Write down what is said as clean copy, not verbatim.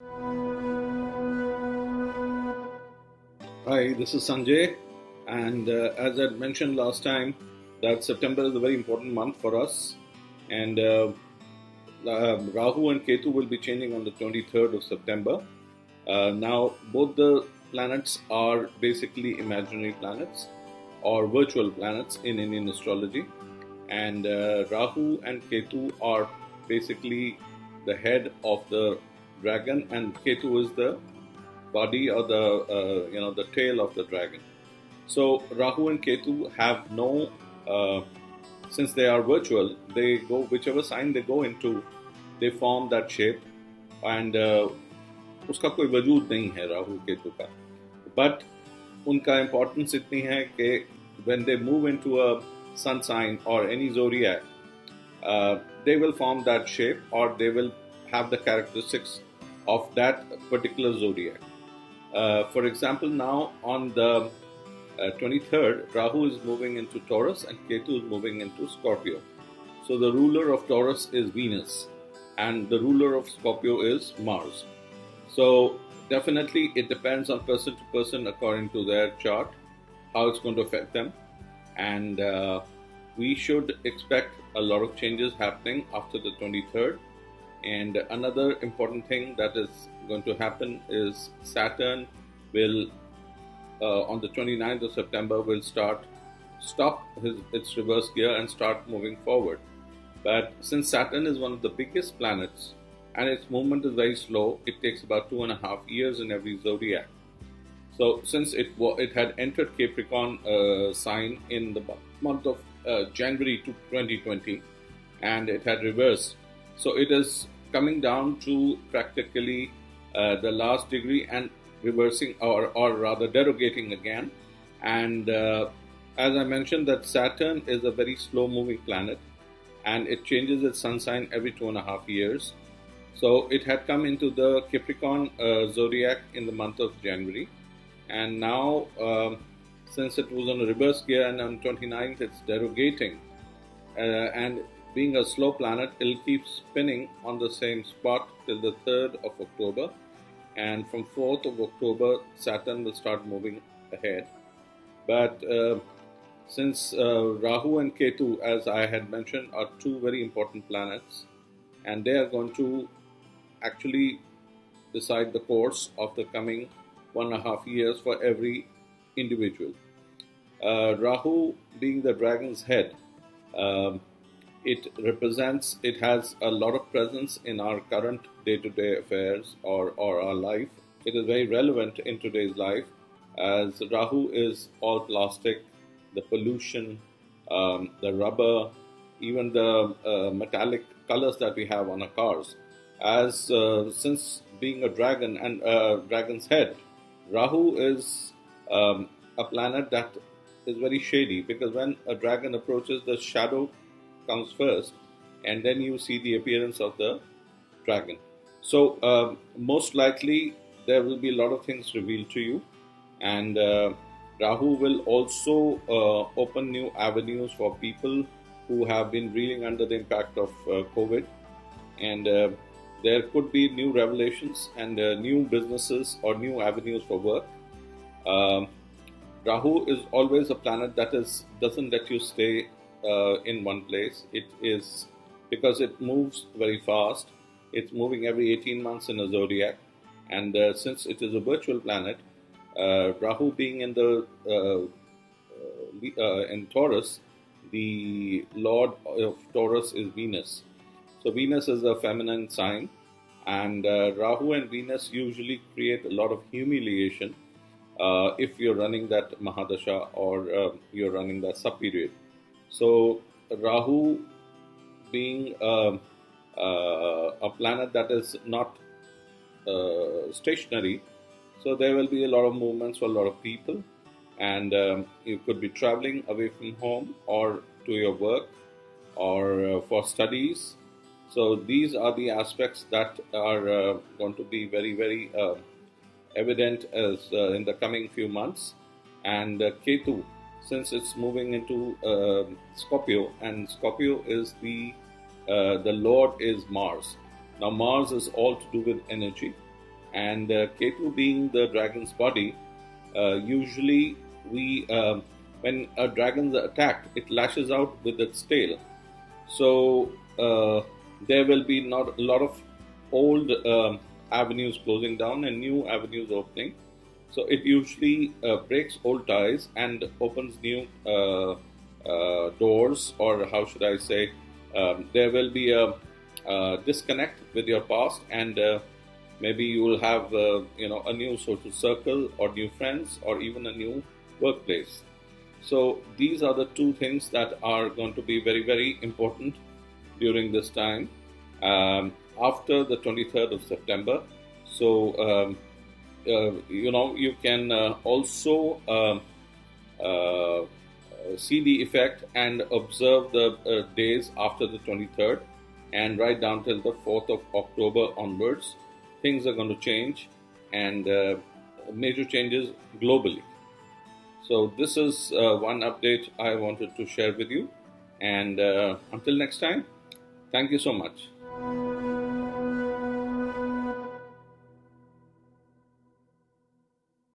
Hi, this is Sanjay, and as I mentioned last time, that September is a very important month for us, and Rahu and Ketu will be changing on the 23rd of September. Now, both the planets are basically imaginary planets or virtual planets in Indian astrology, and Rahu and Ketu are basically the head of the dragon, and Ketu is the body or the tail of the dragon. So Rahu and Ketu have no, since they are virtual, they go whichever sign they go into, they form that shape, and उसका कोई वजूद नहीं है राहु केतु का. But उनका importance इतनी है कि when they move into a sun sign or any zodiac, they will form that shape or they will have the characteristics of that particular zodiac. For example, now on the 23rd, Rahu is moving into Taurus and Ketu is moving into Scorpio. So the ruler of Taurus is Venus and the ruler of Scorpio is Mars. So definitely it depends on person to person according to their chart, how it's going to affect them. And we should expect a lot of changes happening after the 23rd. And another important thing that is going to happen is Saturn will, on the 29th of September, will stop its reverse gear and start moving forward. But since Saturn is one of the biggest planets and its movement is very slow, it takes about 2.5 years in every zodiac. So since it had entered Capricorn sign in the month of January 2020 and it had reversed, so it is coming down to practically the last degree and reversing or rather derogating again. And as I mentioned, that Saturn is a very slow moving planet and it changes its sun sign every 2.5 years. So it had come into the Capricorn zodiac in the month of January, and now since it was on a reverse gear and on 29th it's derogating, and being a slow planet, it'll keep spinning on the same spot till the 3rd of October, and from 4th of October Saturn will start moving ahead. But since Rahu and Ketu, as I had mentioned, are two very important planets, and they are going to actually decide the course of the coming 1.5 years for every individual. Rahu being the dragon's head, it has a lot of presence in our current day-to-day affairs or our life. It is very relevant in today's life as Rahu is all plastic, the pollution, the rubber, even the metallic colors that we have on our cars. As since being a dragon and dragon's head, Rahu is a planet that is very shady, because when a dragon approaches, the shadow comes first and then you see the appearance of the dragon. So most likely there will be a lot of things revealed to you, and Rahu will also open new avenues for people who have been reeling under the impact of COVID, and there could be new revelations and new businesses or new avenues for work. Rahu is always a planet that doesn't let you stay in one place. It is, because it moves very fast. It's moving every 18 months in a zodiac, and since it is a virtual planet, Rahu being in the in Taurus, the lord of Taurus is Venus. So Venus is a feminine sign, and Rahu and Venus usually create a lot of humiliation if you're running that Mahadasha or you're running that sub-period. So Rahu being a planet that is not stationary, so there will be a lot of movements for a lot of people, and you could be traveling away from home or to your work or for studies. So these are the aspects that are going to be very, very evident as in the coming few months. And Ketu, since it's moving into Scorpio, and Scorpio is the Lord is Mars. Now Mars is all to do with energy, And Ketu being the dragon's body, usually when a dragon's attacked, it lashes out with its tail. So there will be not a lot of old avenues closing down and new avenues opening. So it usually breaks old ties and opens new doors, or how should I say? There will be a disconnect with your past, and maybe you will have a new social circle, or new friends, or even a new workplace. So these are the two things that are going to be very, very important during this time, after the 23rd of September. So you can also uh, see the effect and observe the days after the 23rd, and right down till the 4th of October onwards. Things are going to change, and major changes globally. So this is one update I wanted to share with you. And until next time, thank you so much.